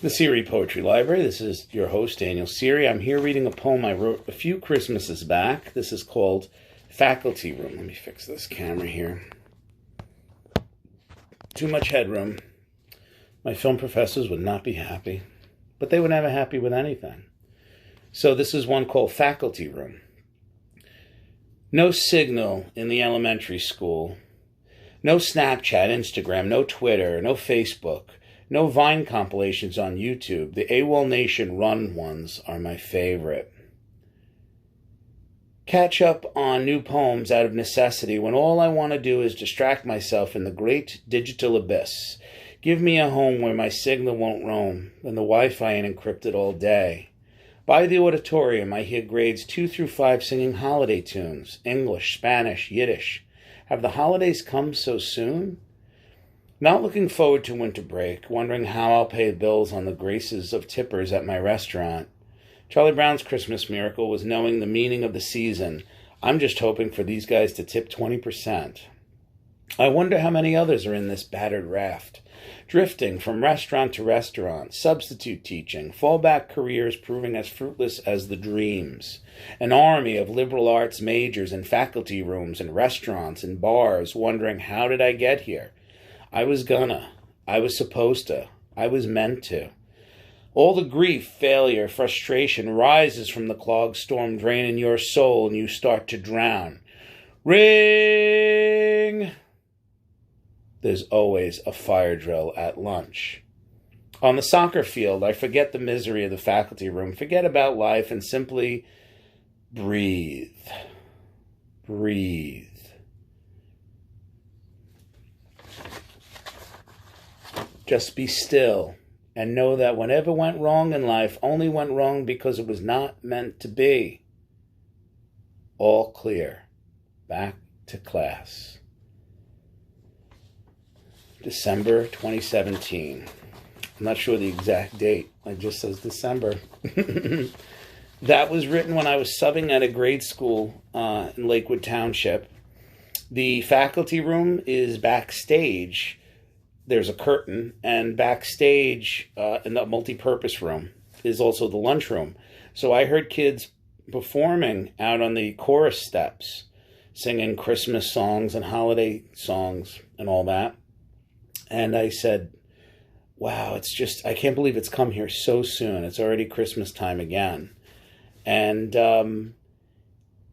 The Seery Poetry Library. This is your host, Daniel Seery. I'm here reading a poem I wrote a few Christmases back. This is called Faculty Room. Let me fix this camera here. Too much headroom. My film professors would not be happy, but they were never happy with anything. So this is one called Faculty Room. No signal in the elementary school. No Snapchat, Instagram, no Twitter, no Facebook. No Vine compilations on YouTube. The AWOL Nation run ones are my favorite. Catch up on new poems out of necessity when all I want to do is distract myself in the great digital abyss. Give me a home where my signal won't roam, when the Wi-Fi ain't encrypted all day. By the auditorium, I hear grades 2 through 5 singing holiday tunes, English, Spanish, Yiddish. Have the holidays come so soon? Not looking forward to winter break, wondering how I'll pay bills on the graces of tippers at my restaurant. Charlie Brown's Christmas miracle was knowing the meaning of the season. I'm just hoping for these guys to tip 20%. I wonder how many others are in this battered raft, drifting from restaurant to restaurant, substitute teaching, fallback careers proving as fruitless as the dreams. An army of liberal arts majors in faculty rooms and restaurants and bars wondering, how did I get here? I was supposed to, I was meant to. All the grief, failure, frustration rises from the clogged storm drain in your soul and you start to drown. Ring! There's always a fire drill at lunch. On the soccer field, I forget the misery of the faculty room, forget about life, and simply breathe. Breathe. Just be still and know that whatever went wrong in life only went wrong because it was not meant to be. All clear. Back to class. December 2017. I'm not sure the exact date. It just says December. That was written when I was subbing at a grade school in Lakewood Township. The faculty room is backstage. There's a curtain, and backstage in the multi-purpose room is also the lunchroom. So I heard kids performing out on the chorus steps, singing Christmas songs and holiday songs and all that. And I said, wow, I can't believe it's come here so soon. It's already Christmas time again. And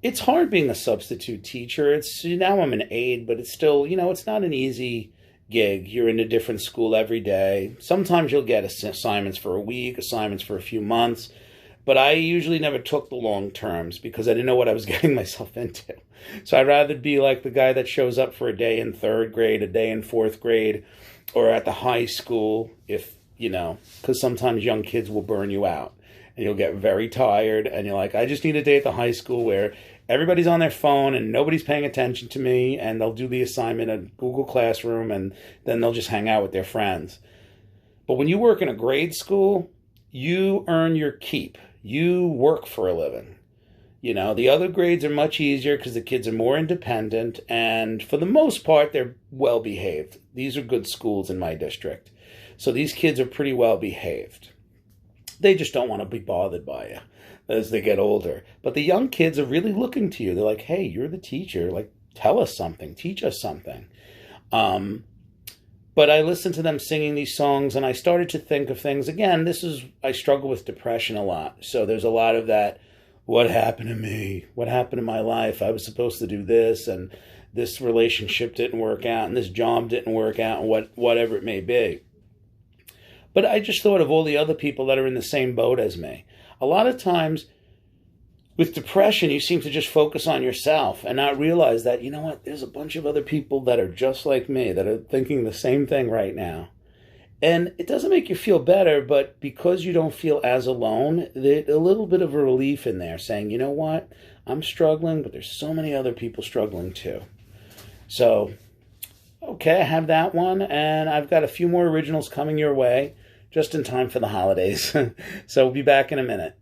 it's hard being a substitute teacher. Now I'm an aide, but it's still, it's not an easy gig. You're in a different school every day. Sometimes you'll get assignments for a week, assignments for a few months, but I usually never took the long terms because I didn't know what I was getting myself into. So I'd rather be like the guy that shows up for a day in 3rd grade, a day in 4th grade, or at the high school, because sometimes young kids will burn you out and you'll get very tired and you're like, I just need a day at the high school where everybody's on their phone and nobody's paying attention to me, and they'll do the assignment in Google Classroom and then they'll just hang out with their friends. But when you work in a grade school, you earn your keep. You work for a living. The other grades are much easier because the kids are more independent, and for the most part, they're well behaved. These are good schools in my district. So these kids are pretty well behaved. They just don't want to be bothered by you as they get older. But the young kids are really looking to you. They're like, hey, you're the teacher. Like, tell us something. Teach us something. But I listened to them singing these songs, and I started to think of things. Again, I struggle with depression a lot. So there's a lot of that, what happened to me? What happened to my life? I was supposed to do this, and this relationship didn't work out, and this job didn't work out, and whatever it may be. But I just thought of all the other people that are in the same boat as me. A lot of times with depression, you seem to just focus on yourself and not realize that, there's a bunch of other people that are just like me that are thinking the same thing right now. And it doesn't make you feel better, but because you don't feel as alone, there's a little bit of a relief in there saying, you know what, I'm struggling, but there's so many other people struggling too. So, okay, I have that one, and I've got a few more originals coming your way just in time for the holidays. So we'll be back in a minute.